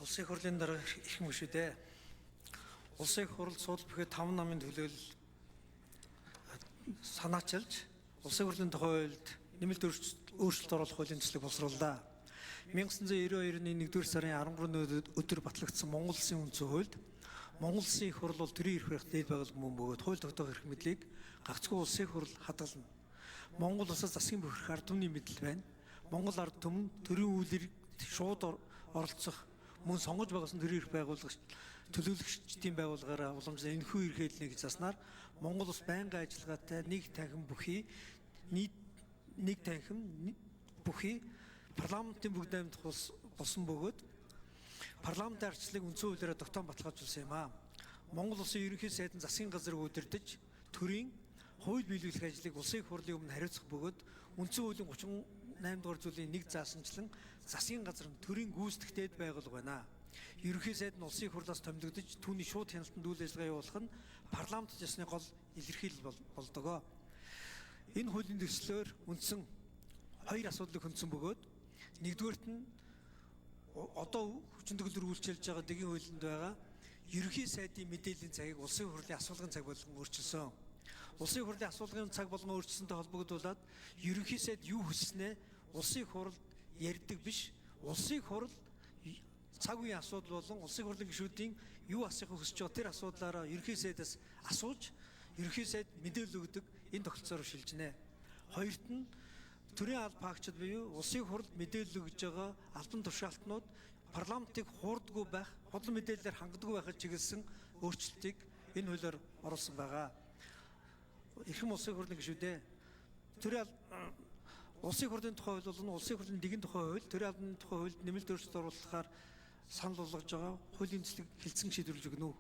Улсын хурлын дараа их юм шүү дээ. Улсын хурл суулт бүхий 5 намын төлөөлөл санаачилж улсын хурлын тухайлд нэмэлт өөрчлөлт оруулах хуулийн төслийг боловсрууллаа. 1992-ны 1-р сарын 13-ны өдөр батлагдсан Монгол Улсын үндсэн хуульд Монгол Улсын хурл бол төрийн эрх барих дээд байгууллага мөн бөгөөд хууль тогтоох эрх мэдлийг гагцхүү улсын хурл хадгална. Монгол улсаас засгийн бохирх ард түмний мэдэл байна. Монгол ард түмэн төрийн үйлрэлд шууд оролцох мөн сонгож байгуулсан төрийн эрх байгууллагч төлөөлөгчдийн байгууллагаараа уламжлан энэхүү эрх хэлний гэж заснаар Монгол улс байнгын ажиллагаатай нэг танхим бүхий парламентын бүгд амьд болсон бөгөөд парламентын арчлалыг үндсэн хуулиараа тогтоон баталгаажуулсан юм аа. Монгол улсын ерөнхий сайд нь засгийн газрыг удирдах төрийн хууль биелүүлэх ажлыг улсын хурлын өмнө хариуцах бөгөөд үндсэн хуулийн 38 дугаар зүйлийн 1 заасанчлан засгийн газар нь төрийн гүйцэтгэх дээд байгууллага байна. Ерөнхий сайд нь улсын хурлаас томилогдож түүний шууд хяналтанд үйл ажиллагаа явуулах нь парламент ёсны гол илэрхийлэл болдог. Энэ хуулийн төслөөр үндсэн хоёр асуудлыг хөндсөн бөгөөд нэгдүгээрт нь одоо хүчин төгөлдөр үйлчилж байгаа дэгийн хуулинд байгаа ерөнхий сайдын мэдээллийн цагийг улсын хурлын асуулгын цаг болгон өөрчилсөн. Улсын хурлын асуулгын цаг болгон өөрчилсөнтэй холбогдуулаад ерөнхий сайд юу хүснэ улсын хурл ярьдаг биш. Улсын хурл цаг үеийн асуудал болон улсын хурлын гишүүдийн юу асуухыг хүсэж байгаа тэр асуудлаараа ерөнхий сайдаас асууж ерөнхий сайд мэдээлэл өгдөг энэ тогтолцоороо шилжинэ. Хоёрт нь төрийн алба хаагчид буюу улсын хурл мэдээлэл өгж байгаа албан тушаалтнууд парламентыг хуурдаггүй байх, худлан мэдээллээр хангадаггүй байхад чиглэсэн өөрчлөлтийг энэ хуулиар оруулсан байгаа. Эрхэм улсын хурлын гишүүдээ улсын хурлын тухай хууль болон улсын хурлын дэгийн тухай хууль, төрийн албаны тухай хуульд нэмэлт өөрчлөлт оруулахаар санал болгож байгаа хуулийн төслийг хэлцэн шийдвэрлэж өгнө үү?